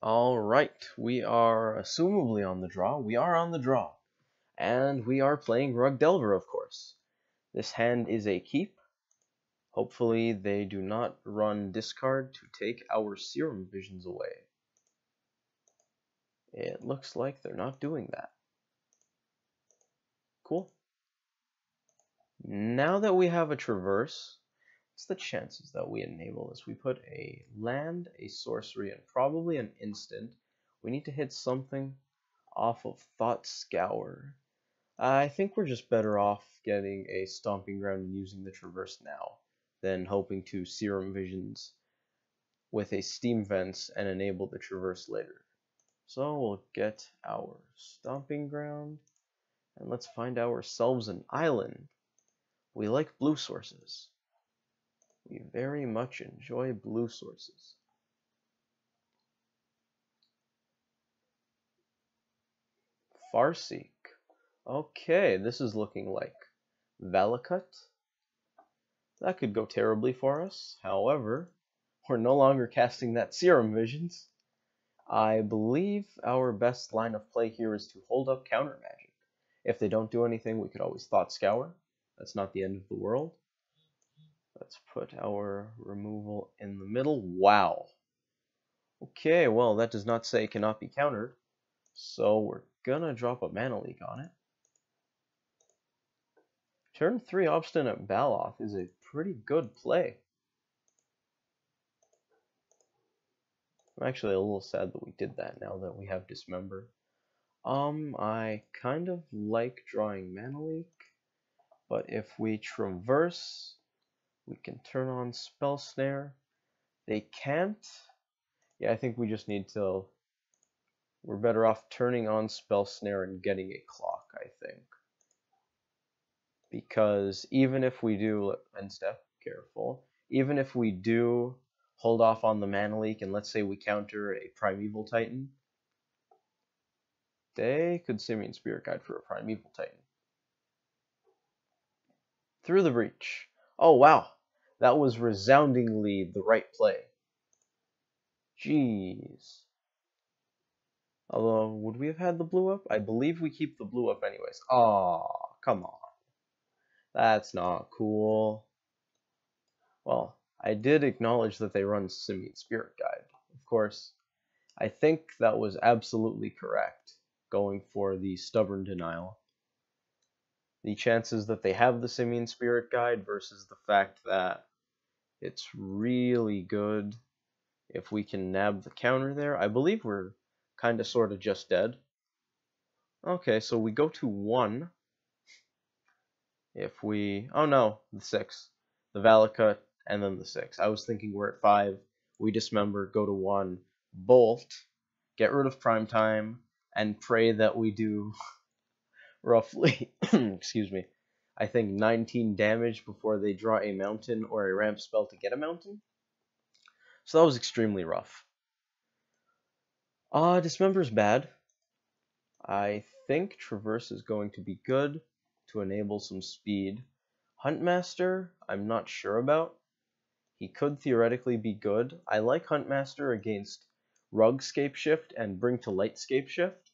Alright, we are assumably on the draw. We are on the draw. And we are playing Rug Delver, of course. This hand is a keep. Hopefully they do not run discard to take our Serum Visions away. It looks like they're not doing that. Cool. Now that we have a Traverse, what's the chances that we enable this? We put a land, a sorcery, and probably an instant. We need to hit something off of Thought Scour. I think we're just better off getting a Stomping Ground and using the Traverse now than hoping to Serum Visions with a Steam Vents and enable the Traverse later. So we'll get our Stomping Ground and let's find ourselves an island. We like blue sources. We very much enjoy blue sources. Farseek. Okay, this is looking like Valakut. That could go terribly for us. However, we're no longer casting that Serum Visions. I believe our best line of play here is to hold up counter magic. If they don't do anything, we could always Thought Scour. That's not the end of the world. Let's put our removal in the middle. Wow. Okay, well, that does not say cannot be countered. So we're gonna drop a Mana Leak on it. Turn 3 Obstinate Baloth is a pretty good play. I'm actually a little sad that we did that now that we have Dismember. I kind of like drawing Mana Leak, but if we Traverse, we can turn on Spell Snare. They can't. Yeah, I think we just need to... We're better off turning on Spell Snare and getting a Clock, I think. Because even if we do, and step careful, even if we do hold off on the Mana Leak and let's say we counter a Primeval Titan, they could Simian Spirit Guide for a Primeval Titan. Through the Breach. Oh wow, that was resoundingly the right play. Jeez. Although, would we have had the blue up? I believe we keep the blue up anyways. Aw, come on. That's not cool. Well, I did acknowledge that they run Simian Spirit Guide. Of course, I think that was absolutely correct, going for the Stubborn Denial. The chances that they have the Simian Spirit Guide versus the fact that it's really good if we can nab the counter there. I believe we're kind of sort of just dead. Okay, so we go to 1. If we... Oh no, the 6. The Valakut, and then the 6. I was thinking we're at 5. We Dismember, go to 1. Bolt, get rid of Prime Time, and pray that we do roughly, excuse me, I think 19 damage before they draw a mountain or a ramp spell to get a mountain. So that was extremely rough. Dismember's bad. I think Traverse is going to be good to enable some speed. Huntmaster, I'm not sure about. He could theoretically be good. I like Huntmaster against Rugscape Shift and Bring to Lightscape Shift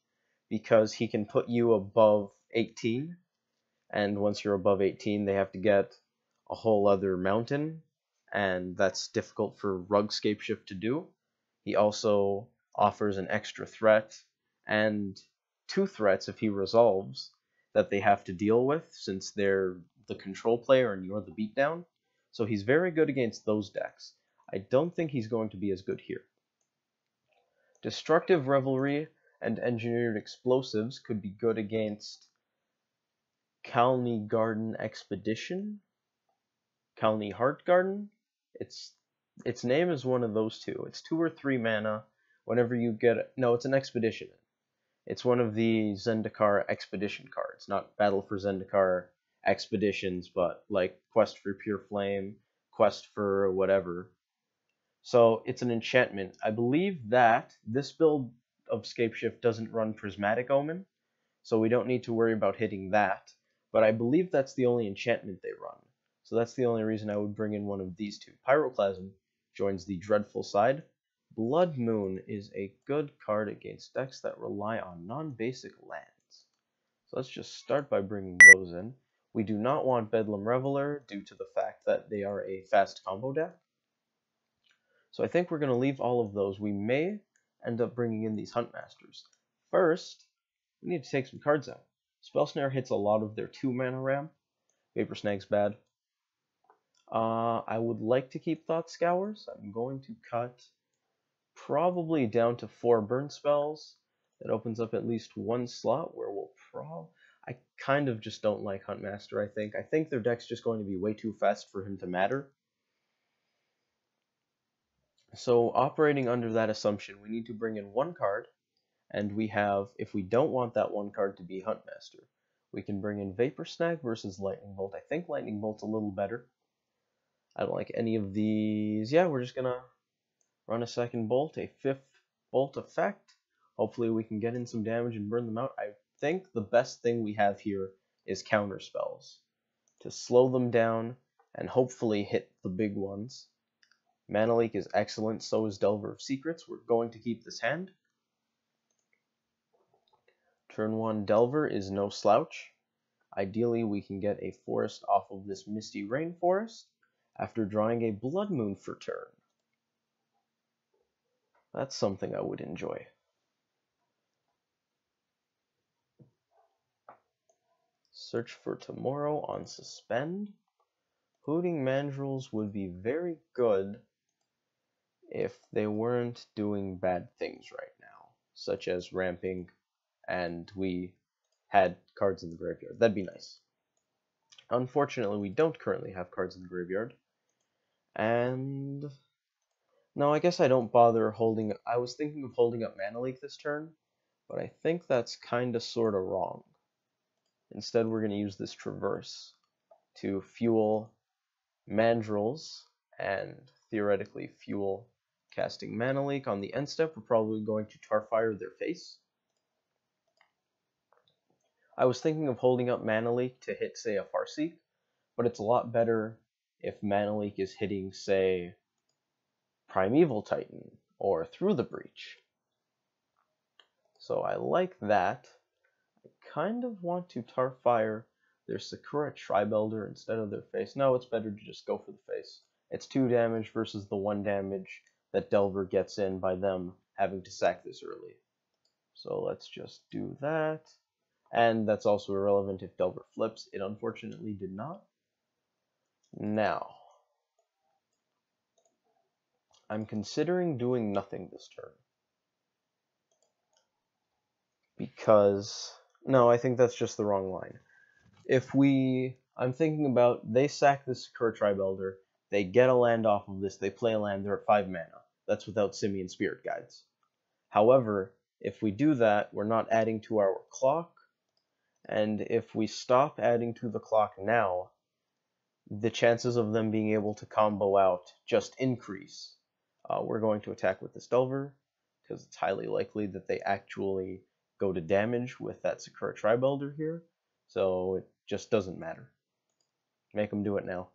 because he can put you above 18, and once you're above 18 they have to get a whole other mountain, and that's difficult for Rugscape Shift to do. He also offers an extra threat and 2 threats if he resolves that they have to deal with since they're the control player and you're the beatdown. So he's very good against those decks. I don't think he's going to be as good here. Destructive Revelry and Engineered Explosives could be good against Kalni Garden Expedition, Kalni Heart Garden. Its name is one of those two. It's 2 or 3 mana. Whenever you get it, no, it's an expedition. It's one of the Zendikar expedition cards, not Battle for Zendikar expeditions, but like Quest for Pure Flame, Quest for whatever. So it's an enchantment. I believe that this build of Scapeshift doesn't run Prismatic Omen, so we don't need to worry about hitting that. But I believe that's the only enchantment they run. So that's the only reason I would bring in one of these two. Pyroclasm joins the Dreadful side. Blood Moon is a good card against decks that rely on non-basic lands. So let's just start by bringing those in. We do not want Bedlam Reveler due to the fact that they are a fast combo deck. So I think we're going to leave all of those. We may end up bringing in these Huntmasters. First, we need to take some cards out. Spell Snare hits a lot of their 2-mana ramp. Vapor Snag's bad. I would like to keep Thought Scours. I'm going to cut probably down to 4 burn spells. That opens up at least one slot where we'll I kind of just don't like Huntmaster, I think. I think their deck's just going to be way too fast for him to matter. So operating under that assumption, we need to bring in one card, and we have, if we don't want that one card to be Huntmaster, we can bring in Vapor Snag versus Lightning Bolt. I think Lightning Bolt's a little better. I don't like any of these. Yeah, we're just going to run a second bolt, a 5th bolt effect. Hopefully we can get in some damage and burn them out. I think the best thing we have here is counter spells to slow them down and hopefully hit the big ones. Mana Leak is excellent, so is Delver of Secrets. We're going to keep this hand. Turn 1 Delver is no slouch. Ideally we can get a forest off of this Misty Rainforest after drawing a Blood Moon for turn. That's something I would enjoy. Search for Tomorrow on Suspend. Hooting Mandrills would be very good if they weren't doing bad things right now, such as ramping and we had cards in the graveyard. That'd be nice. Unfortunately, we don't currently have cards in the graveyard. And no, I guess I don't bother holding. I was thinking of holding up Mana Leak this turn, but I think that's kinda sorta wrong. Instead, we're going to use this Traverse to fuel Mandrills and theoretically fuel casting Mana Leak. On the end step, we're probably going to Tarfire their face. I was thinking of holding up Mana Leak to hit, say, a Farseek, but it's a lot better if Mana Leak is hitting, say, Primeval Titan or Through the Breach. So I like that. I kind of want to Tarfire their Sakura Tribelder instead of their face. No, it's better to just go for the face. It's 2 damage versus the 1 damage that Delver gets in by them having to sack this early. So let's just do that. And that's also irrelevant if Delver flips. It unfortunately did not. Now, I'm considering doing nothing this turn. Because, no, I think that's just the wrong line. I'm thinking about, they sack this Sakura Tribelder, they get a land off of this, they play a land, they're at 5 mana. That's without Simian Spirit Guides. However, if we do that, we're not adding to our clock, and if we stop adding to the clock now, the chances of them being able to combo out just increase. We're going to attack with this Delver, because it's highly likely that they actually go to damage with that Sakura Tribelder here, so it just doesn't matter. Make them do it now.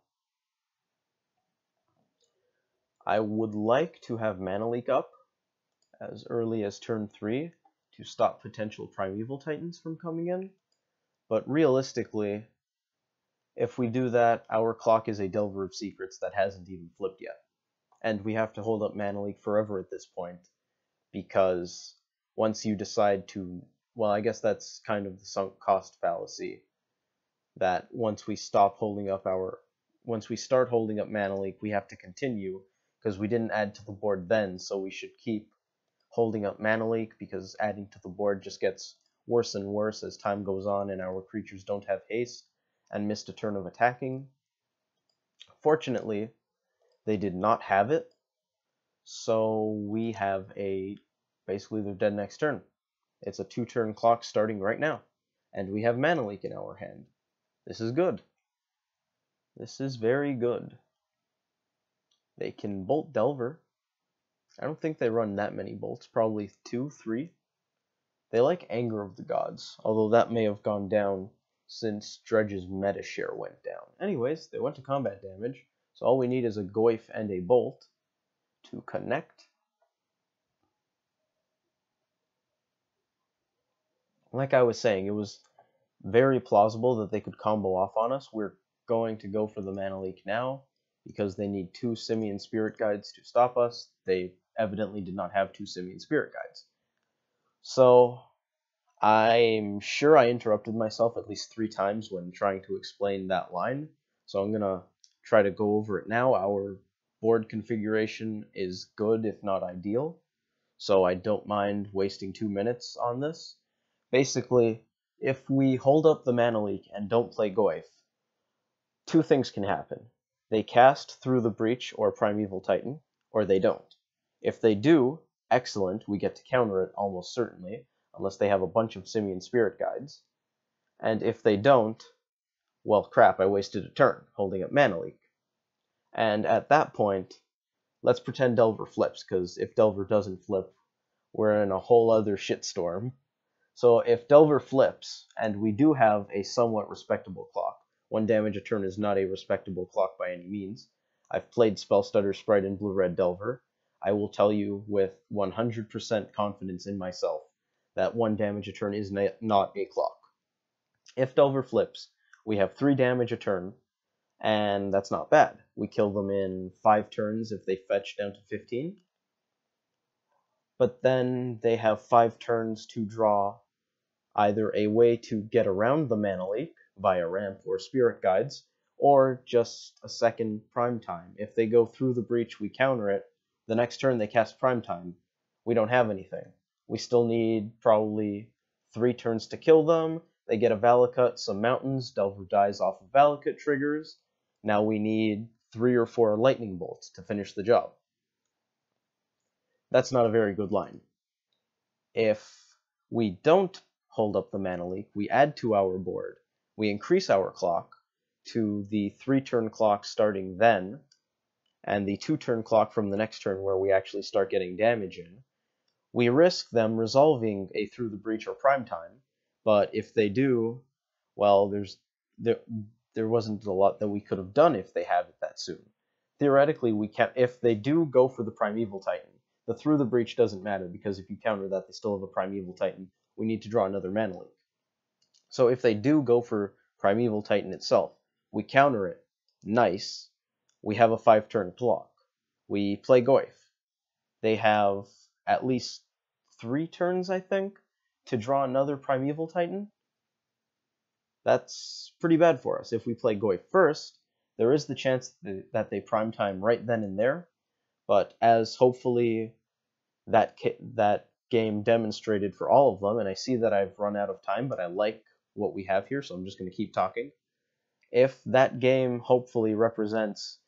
I would like to have Mana Leak up as early as turn 3 to stop potential Primeval Titans from coming in, but realistically, if we do that, our clock is a Delver of Secrets that hasn't even flipped yet. And we have to hold up Mana Leak forever at this point, because once you decide to, well, I guess that's kind of the sunk cost fallacy, that once we start holding up Mana Leak, we have to continue, because we didn't add to the board then, so we should keep holding up Mana Leak, because adding to the board just gets worse and worse as time goes on and our creatures don't have haste and missed a turn of attacking. Fortunately, they did not have it, so we have basically they're dead next turn. It's a 2-turn clock starting right now, and we have Mana Leak in our hand. This is good. This is very good. They can Bolt Delver. I don't think they run that many bolts, probably 2, 3. They like Anger of the Gods, although that may have gone down since Dredge's meta share went down. Anyways, they went to combat damage, so all we need is a Goyf and a Bolt to connect. like I was saying, it was very plausible that they could combo off on us. We're going to go for the mana leak now because they need 2 Simian Spirit Guides to stop us. They evidently did not have 2 Simian Spirit Guides. So I'm sure I interrupted myself at least 3 times when trying to explain that line. So I'm going to try to go over it now. Our board configuration is good, if not ideal. So I don't mind wasting 2 minutes on this. Basically, if we hold up the mana leak and don't play Goyf, 2 things can happen. They cast Through the Breach or Primeval Titan, or they don't. If they do, excellent, we get to counter it almost certainly, unless they have a bunch of Simian Spirit Guides. And if they don't, well crap, I wasted a turn holding up mana leak. And at that point, let's pretend Delver flips, because if Delver doesn't flip, we're in a whole other shitstorm. So if Delver flips, and we do have a somewhat respectable clock, 1 damage a turn is not a respectable clock by any means. I've played Spellstutter Sprite in Blue-Red Delver. I will tell you with 100% confidence in myself that 1 damage a turn is not a clock. If Delver flips, we have 3 damage a turn, and that's not bad. We kill them in 5 turns if they fetch down to 15. But then they have 5 turns to draw either a way to get around the mana leak via ramp or spirit guides, or just a second prime time. If they go Through the Breach, we counter it. The next turn they cast prime time. We don't have anything. We still need probably 3 turns to kill them. They get a Valakut, some mountains. Delver dies off of Valakut triggers. Now we need 3 or 4 lightning bolts to finish the job. That's not a very good line. If we don't hold up the mana leak, we add to our board. We increase our clock to the 3-turn clock starting then, and the 2-turn clock from the next turn where we actually start getting damage in. We risk them resolving a Through the Breach or prime time, but if they do, well, there wasn't a lot that we could have done if they have it that soon. Theoretically, we can, if they do go for the Primeval Titan, the Through the Breach doesn't matter, because if you counter that, they still have a Primeval Titan. We need to draw another mana leak. So if they do go for Primeval Titan itself, we counter it. Nice. We have a 5-turn clock. We play Goyf. They have at least 3 turns, I think, to draw another Primeval Titan. That's pretty bad for us. If we play Goyf first, there is the chance that they prime time right then and there, but as hopefully that game demonstrated for all of them, and I see that I've run out of time, but I like what we have here, so I'm just going to keep talking. If that game hopefully represents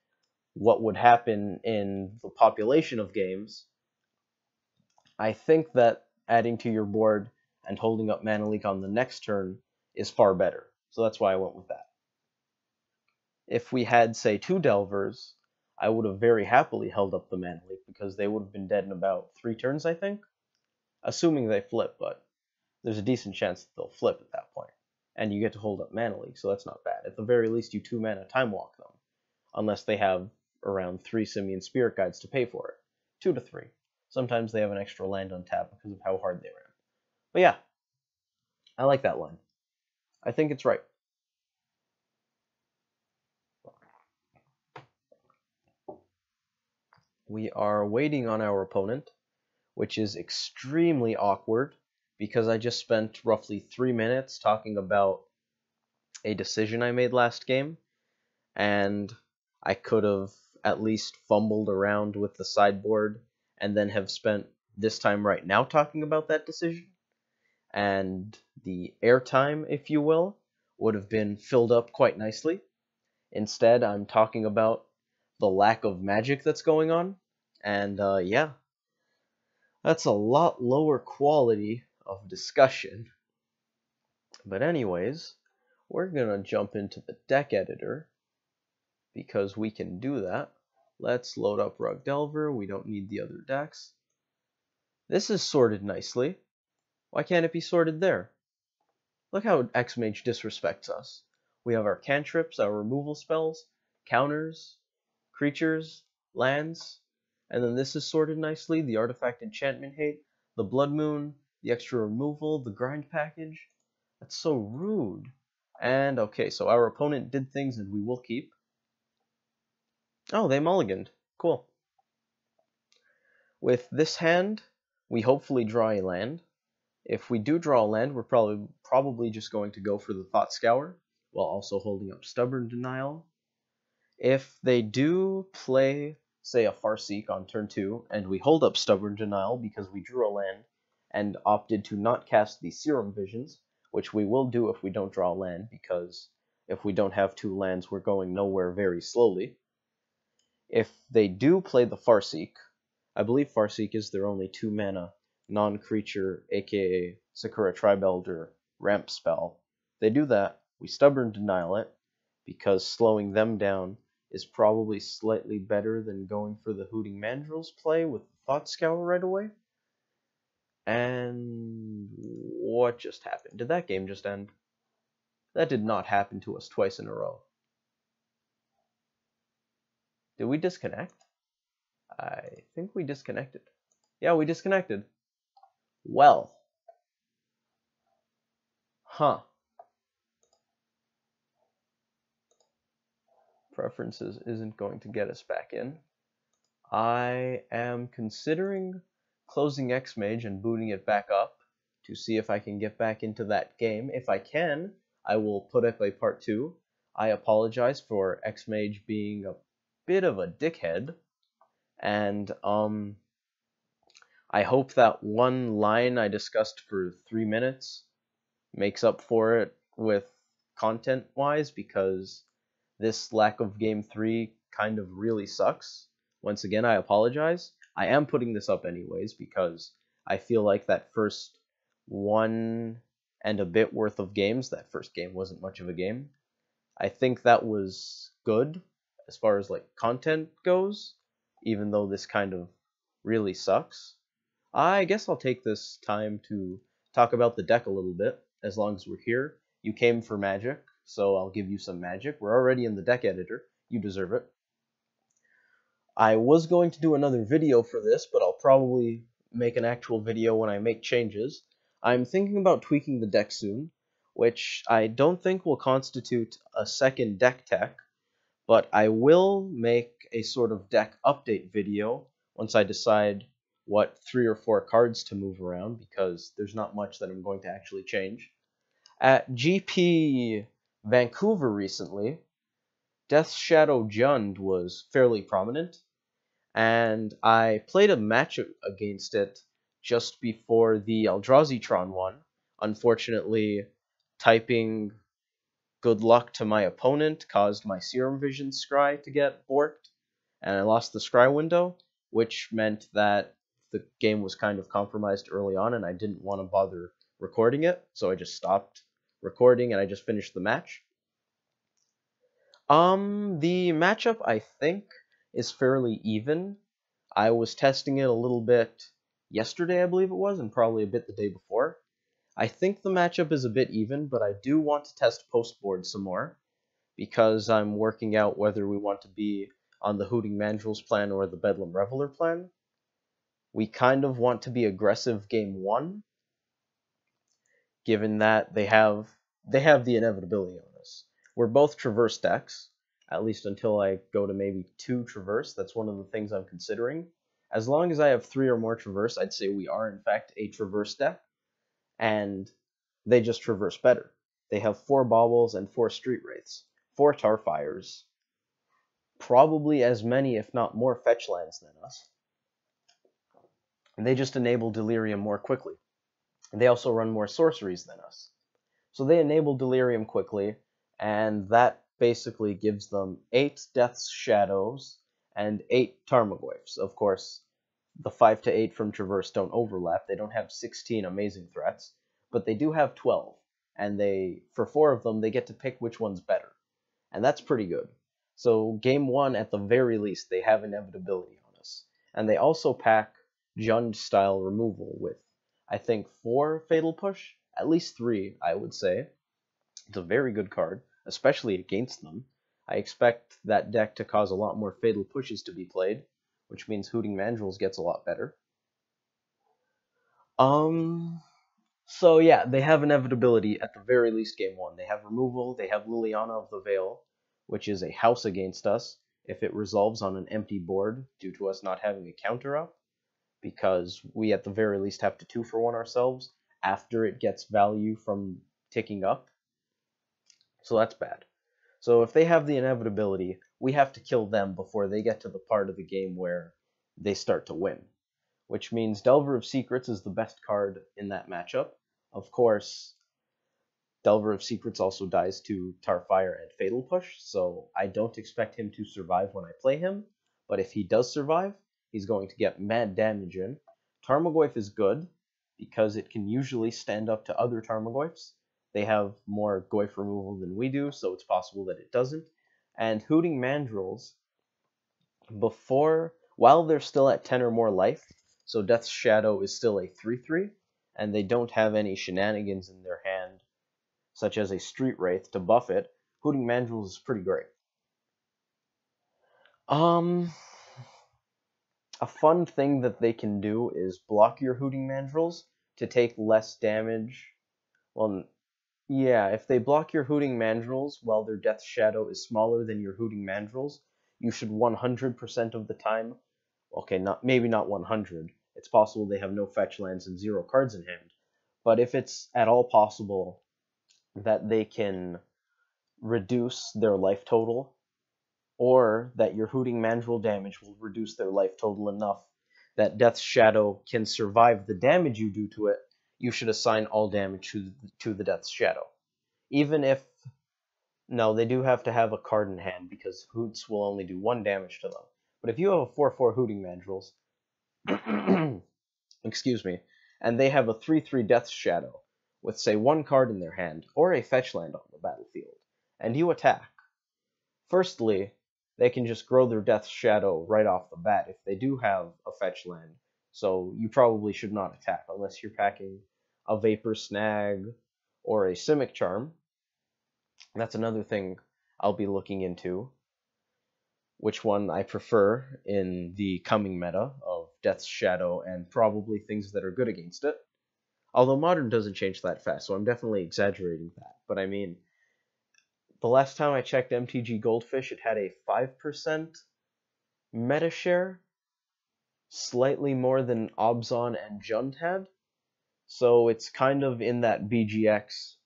what would happen in the population of games, I think that adding to your board and holding up mana leak on the next turn is far better. So that's why I went with that. If we had, say, 2 Delvers, I would have very happily held up the mana leak, because they would have been dead in about 3 turns, I think. Assuming they flip, but there's a decent chance that they'll flip at that point. And you get to hold up mana leak, so that's not bad. At the very least, you 2-mana time walk them, unless they have around 3 Simian Spirit Guides to pay for it. 2 to 3. Sometimes they have an extra land on tap because of how hard they ramp. But yeah, I like that line. I think it's right. We are waiting on our opponent, which is extremely awkward, because I just spent roughly 3 minutes talking about a decision I made last game, and I could have at least fumbled around with the sideboard and then have spent this time right now talking about that decision, and the airtime, if you will, would have been filled up quite nicely. Instead, I'm talking about the lack of magic that's going on, and yeah, that's a lot lower quality of discussion. But anyways, we're gonna jump into the deck editor, because we can do that. Let's load up Rug Delver. We don't need the other decks. This is sorted nicely. Why can't it be sorted there? Look how Xmage disrespects us. We have our cantrips, our removal spells, counters, creatures, lands, and then this is sorted nicely. The Artifact Enchantment Hate, the Blood Moon, the extra removal, the grind package. That's so rude. And okay, so our opponent did things and we will keep. Oh, they mulliganed. Cool. With this hand, we hopefully draw a land. If we do draw a land, we're probably just going to go for the Thought Scour, while also holding up Stubborn Denial. If they do play, say, a Farseek on turn 2, and we hold up Stubborn Denial because we drew a land and opted to not cast the Serum Visions, which we will do if we don't draw a land, because if we don't have 2 lands, we're going nowhere very slowly. If they do play the Farseek, I believe Farseek is their only 2-mana non-creature, aka Sakura Tribe Elder ramp spell. If they do that, we Stubborn Denial it, because slowing them down is probably slightly better than going for the Hooting Mandrill's play with Thought Scour right away. And what just happened? Did that game just end? That did not happen to us twice in a row. Did we disconnect? I think we disconnected. Yeah, we disconnected. Well. Huh. Preferences isn't going to get us back in. I am considering closing Xmage and booting it back up to see if I can get back into that game. If I can, I will put up a part 2. I apologize for Xmage being a bit of a dickhead, and I hope that one line I discussed for 3 minutes makes up for it with content-wise, because this lack of Game 3 kind of really sucks. Once again, I apologize. I am putting this up anyways because I feel like that first 1 and a bit worth of games, that first game wasn't much of a game, I think that was good as far as like content goes, even though this kind of really sucks. I guess I'll take this time to talk about the deck a little bit, as long as we're here. You came for magic, so I'll give you some magic. We're already in the deck editor. You deserve it. I was going to do another video for this, but I'll probably make an actual video when I make changes. I'm thinking about tweaking the deck soon, which I don't think will constitute a second deck tech, but I will make a sort of deck update video once I decide what 3 or 4 cards to move around, because there's not much that I'm going to actually change. At GP Vancouver recently, Death's Shadow Jund was fairly prominent, and I played a match against it just before the Eldrazi-tron one. Unfortunately, typing good luck to my opponent caused my Serum Vision scry to get borked, and I lost the scry window, which meant that the game was kind of compromised early on, and I didn't want to bother recording it, so I just stopped recording and I just finished the match. The matchup, I think, is fairly even. I was testing it a little bit yesterday, I believe it was, and probably a bit the day before. I think the matchup is a bit even, but I do want to test post-board some more, because I'm working out whether we want to be on the Hooting Mandrill's plan or the Bedlam Reveler plan. We kind of want to be aggressive game 1, given that they have the inevitability on us. We're both Traverse decks, at least until I go to maybe 2 Traverse. That's one of the things I'm considering. As long as I have 3 or more Traverse, I'd say we are in fact a Traverse deck, and they just Traverse better. They have 4 Baubles and 4 Street Wraiths, 4 Tarfires, probably as many if not more fetch lands than us, and they just enable Delirium more quickly. They also run more sorceries than us. So they enable Delirium quickly, and that basically gives them 8 Death's Shadows and 8 Tarmogoyfs. Of course, the 5 to 8 from Traverse don't overlap. They don't have 16 amazing threats, but they do have 12. And for 4 of them, they get to pick which one's better. And that's pretty good. So game 1, at the very least, they have inevitability on us. And they also pack Jund-style removal with, I think, 4 Fatal Push? At least 3, I would say. It's a very good card, especially against them. I expect that deck to cause a lot more Fatal Pushes to be played, which means Hooting Mandrills gets a lot better. So yeah, they have inevitability at the very least game 1. They have removal, they have Liliana of the Veil, which is a house against us if it resolves on an empty board due to us not having a counter up, because we at the very least have to 2-for-1 ourselves after it gets value from ticking up. So that's bad. So if they have the inevitability, we have to kill them before they get to the part of the game where they start to win, which means Delver of Secrets is the best card in that matchup. Of course, Delver of Secrets also dies to Tarfire and Fatal Push, so I don't expect him to survive when I play him, but if he does survive, he's going to get mad damage in. Tarmogoyf is good, because it can usually stand up to other Tarmogoyfs. They have more Goyf removal than we do, so it's possible that it doesn't. And Hooting Mandrills, while they're still at 10 or more life, so Death's Shadow is still a 3/3, and they don't have any shenanigans in their hand, such as a Street Wraith, to buff it, Hooting Mandrills is pretty great. A fun thing that they can do is block your Hooting Mandrills to take less damage. Well, yeah, if they block your Hooting Mandrills while their Death Shadow is smaller than your Hooting Mandrills, you should 100% of the time, okay, maybe not 100, it's possible they have no fetch lands and 0 cards in hand, but if it's at all possible that they can reduce their life total, or that your Hooting Mandrill damage will reduce their life total enough that Death's Shadow can survive the damage you do to it, you should assign all damage to the Death's Shadow. Even if... No, they do have to have a card in hand, because Hoots will only do 1 damage to them. But if you have a 4/4 Hooting Mandrills, excuse me, and they have a 3/3 Death's Shadow, with, say, 1 card in their hand, or a fetch land on the battlefield, and you attack, firstly, they can just grow their Death's Shadow right off the bat if they do have a fetch land, so you probably should not attack unless you're packing a Vapor Snag or a Simic Charm. That's another thing I'll be looking into, which one I prefer in the coming meta of Death's Shadow and probably things that are good against it. Although Modern doesn't change that fast, so I'm definitely exaggerating that. But I mean, the last time I checked MTG Goldfish, it had a 5% meta share, slightly more than Obzon and Jund had. So it's kind of in that BGX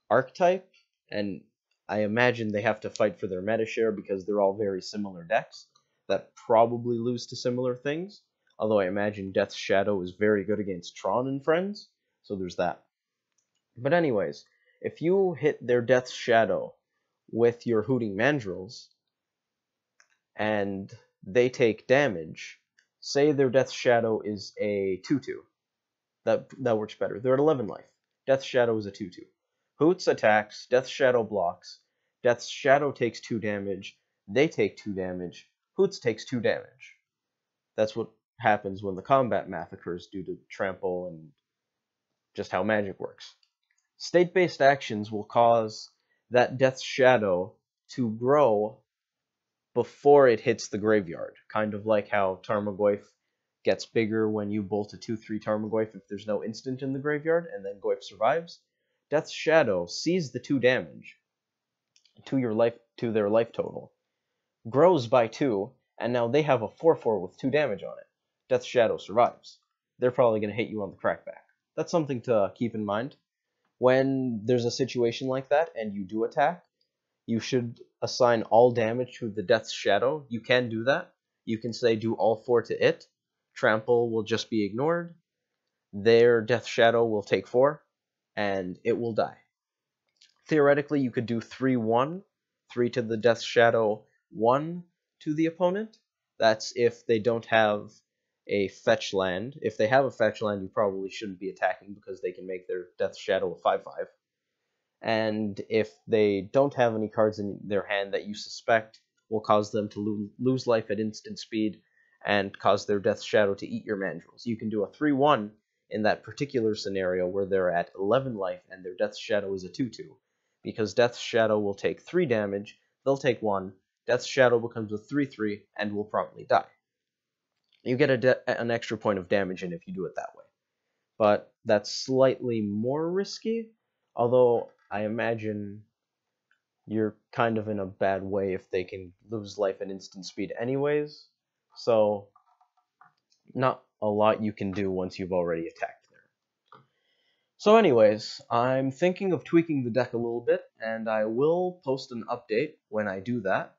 archetype, and I imagine they have to fight for their meta share because they're all very similar decks that probably lose to similar things. Although I imagine Death's Shadow is very good against Tron and friends, so there's that. But anyways, if you hit their Death's Shadow with your Hooting Mandrills, and they take damage, say their Death's Shadow is a 2/2. That works better. They're at 11 life. Death's Shadow is a 2/2. Hoots attacks, Death's Shadow blocks, Death's Shadow takes 2 damage, they take 2 damage, Hoots takes 2 damage. That's what happens when the combat math occurs due to trample and just how magic works. State-based actions will cause that Death's Shadow to grow before it hits the graveyard, kind of like how Tarmogoyf gets bigger when you bolt a 2/3 Tarmogoyf if there's no instant in the graveyard, and then Goyf survives. Death's Shadow sees the 2 damage to their life total, grows by 2, and now they have a 4/4 with 2 damage on it. Death's Shadow survives. They're probably going to hit you on the crackback. That's something to keep in mind. When there's a situation like that and you do attack, you should assign all damage to the Death's Shadow. You can do that. You can say do all 4 to it. Trample will just be ignored. Their Death's Shadow will take 4, and it will die. Theoretically, you could do 3/1, 3 to the Death's Shadow, 1 to the opponent. That's if they don't have a fetch land. If they have a fetch land, you probably shouldn't be attacking because they can make their Death's Shadow a 5/5. And if they don't have any cards in their hand that you suspect will cause them to lose life at instant speed and cause their Death's Shadow to eat your mandrills, you can do a 3/1 in that particular scenario where they're at 11 life and their Death's Shadow is a 2/2. Because Death's Shadow will take 3 damage, they'll take 1, Death's Shadow becomes a 3/3 and will promptly die. You get an extra point of damage in if you do it that way. but that's slightly more risky, although I imagine you're kind of in a bad way if they can lose life at instant speed anyways, so not a lot you can do once you've already attacked there. So anyways, I'm thinking of tweaking the deck a little bit, and I will post an update when I do that.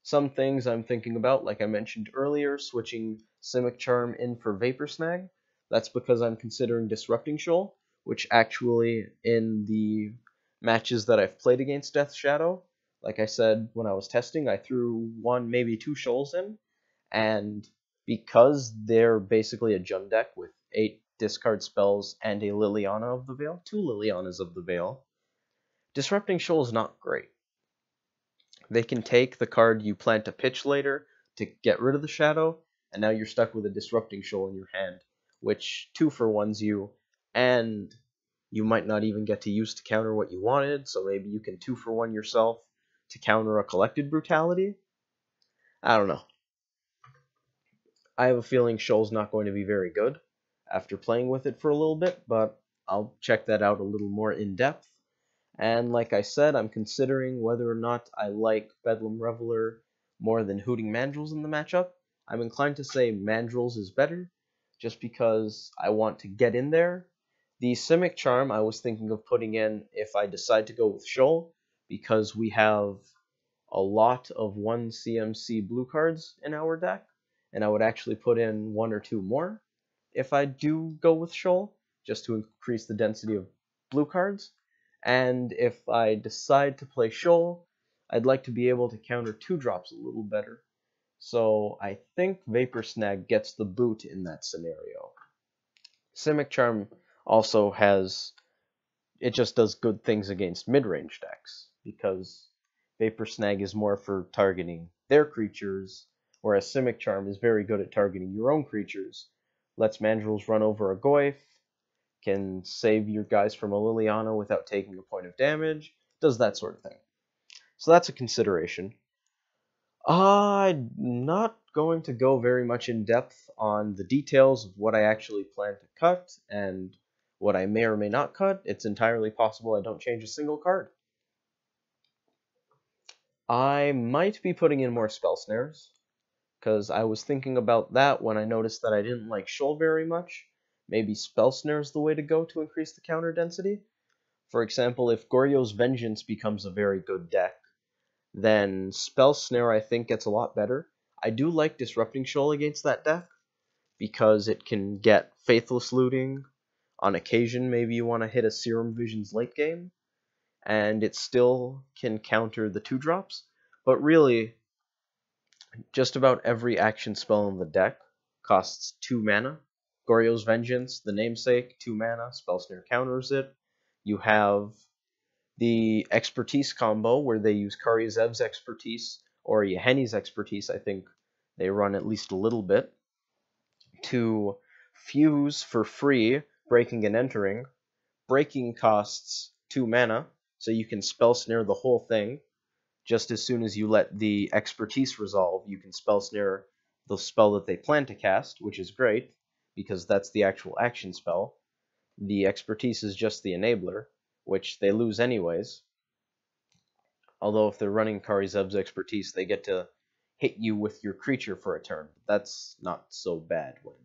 Some things I'm thinking about, like I mentioned earlier, switching Simic Charm in for Vapor Snag. That's because I'm considering Disrupting Shoal, which actually, in the matches that I've played against Death Shadow, like I said when I was testing, I threw one, maybe two Shoals in, and because they're basically a Jund deck with 8 discard spells and a Liliana of the Veil, 2 Lilianas of the Veil, Disrupting Shoal is not great. They can take the card you plan to pitch later to get rid of the shadow, and now you're stuck with a Disrupting Shoal in your hand, which 2-for-1s you, and you might not even get to use to counter what you wanted, so maybe you can 2-for-1 yourself to counter a Collected Brutality? I don't know. I have a feeling Shoal's not going to be very good after playing with it for a little bit, but I'll check that out a little more in depth. And like I said, I'm considering whether or not I like Bedlam Reveler more than Hooting Mandrills in the matchup. I'm inclined to say Mandrills is better, just because I want to get in there. The Simic Charm I was thinking of putting in if I decide to go with Shoal, because we have a lot of 1 CMC blue cards in our deck, and I would actually put in 1 or 2 more if I do go with Shoal, just to increase the density of blue cards. And if I decide to play Shoal, I'd like to be able to counter 2-drops a little better. So I think Vapor Snag gets the boot in that scenario. Simic Charm also it just does good things against mid-range decks, because Vapor Snag is more for targeting their creatures, whereas Simic Charm is very good at targeting your own creatures. Lets Mandrills run over a Goyf, can save your guys from a Liliana without taking a point of damage, does that sort of thing. So that's a consideration. I'm not going to go very much in depth on the details of what I actually plan to cut and what I may or may not cut. It's entirely possible I don't change a single card. I might be putting in more spell snares, because I was thinking about that when I noticed that I didn't like Shoal very much. Maybe spell snare is the way to go to increase the counter density. For example, if Goryo's Vengeance becomes a very good deck, then Spell Snare I think gets a lot better. I do like Disrupting Shoal against that deck, because it can get Faithless Looting. On occasion, maybe you want to hit a Serum Visions late game, and it still can counter the 2-drops. But really, just about every action spell in the deck costs 2 mana. Goryo's Vengeance, the namesake, 2 mana. Spell Snare counters it. You have the Expertise combo, where they use Karyzev's Expertise, or Yeheni's Expertise, I think they run at least a little bit, to fuse for free, breaking and entering. Breaking costs 2 mana, so you can Spell Snare the whole thing. Just as soon as you let the Expertise resolve, you can Spell Snare the spell that they plan to cast, which is great, because that's the actual action spell. The Expertise is just the enabler, which they lose anyways. Although if they're running Karyzev's Expertise, they get to hit you with your creature for a turn. That's not so bad when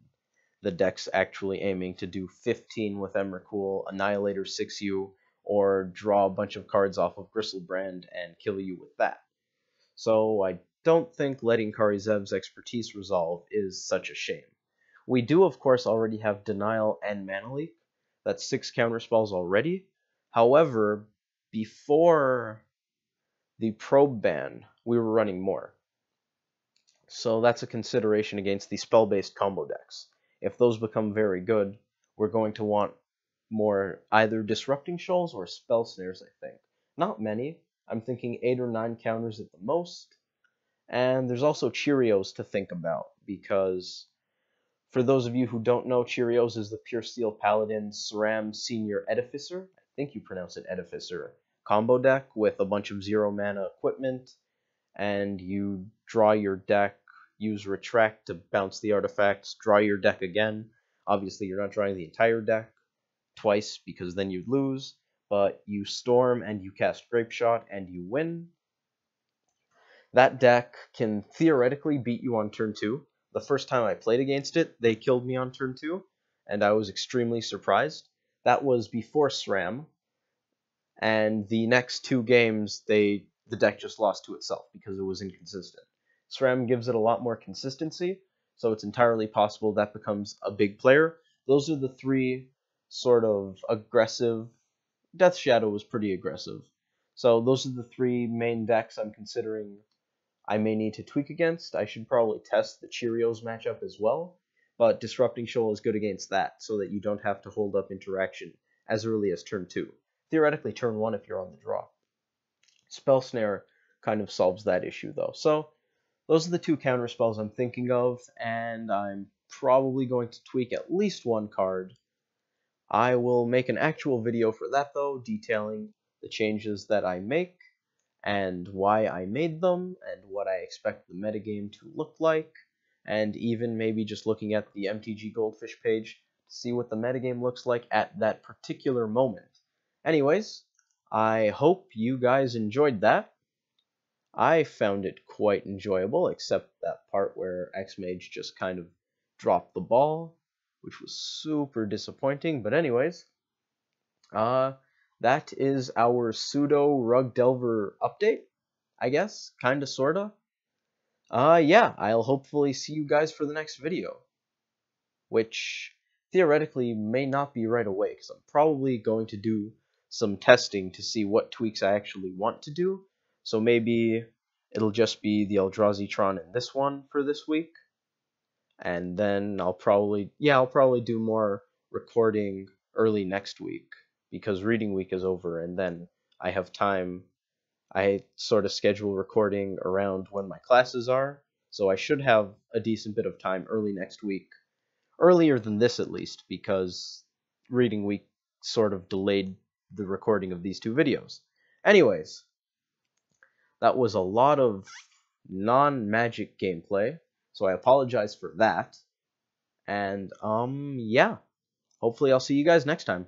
the deck's actually aiming to do 15 with Emrakul, Annihilator 6-you, or draw a bunch of cards off of Gristlebrand and kill you with that. So I don't think letting Karyzev's Expertise resolve is such a shame. We do, of course, already have Denial and Mana Leak. That's 6 counterspells already. However, before the Probe ban, we were running more. So that's a consideration against the spell-based combo decks. If those become very good, we're going to want more either Disrupting Shoals or Spell Snares, I think. Not many. I'm thinking 8 or 9 counters at the most. And there's also Cheerios to think about, because for those of you who don't know, Cheerios is the Pure Steel Paladin SRAM Senior Edificer, I think you pronounce it Edificer, combo deck with a bunch of 0 mana equipment, and you draw your deck, use Retract to bounce the artifacts, draw your deck again, Obviously, you're not drawing the entire deck twice because then you'd lose, but you storm and you cast Grape Shot and you win. That deck can theoretically beat you on turn 2. The first time I played against it, they killed me on turn 2, and I was extremely surprised. That was before SRAM, and the next 2 games, the deck just lost to itself because it was inconsistent. SRAM gives it a lot more consistency, so it's entirely possible that becomes a big player. Those are the 3 sort of aggressive. Death Shadow was pretty aggressive. So those are the 3 main decks I'm considering I may need to tweak against. I should probably test the Cheerios matchup as well, but Disrupting Shoal is good against that, so that you don't have to hold up interaction as early as turn 2. Theoretically, turn 1 if you're on the draw. Spell Snare kind of solves that issue, though. So those are the 2 counter spells I'm thinking of, and I'm probably going to tweak at least 1 card. I will make an actual video for that, though, detailing the changes that I make, and why I made them, and what I expect the metagame to look like, and even maybe just looking at the MTG Goldfish page to see what the metagame looks like at that particular moment. Anyways, I hope you guys enjoyed that. I found it quite enjoyable, except that part where Xmage just kind of dropped the ball, which was super disappointing. But anyways, that is our pseudo Rug Delver update, I guess, kinda, sorta. Yeah, I'll hopefully see you guys for the next video, which theoretically may not be right away, because I'm probably going to do some testing to see what tweaks I actually want to do. So maybe it'll just be the Eldrazi-tron in this one for this week, and then I'll probably do more recording early next week, because reading week is over, and then I have time. I sort of schedule recording around when my classes are, so I should have a decent bit of time early next week, earlier than this at least, because reading week sort of delayed the recording of these 2 videos. Anyways, that was a lot of non-Magic gameplay, so I apologize for that. And, yeah. Hopefully I'll see you guys next time.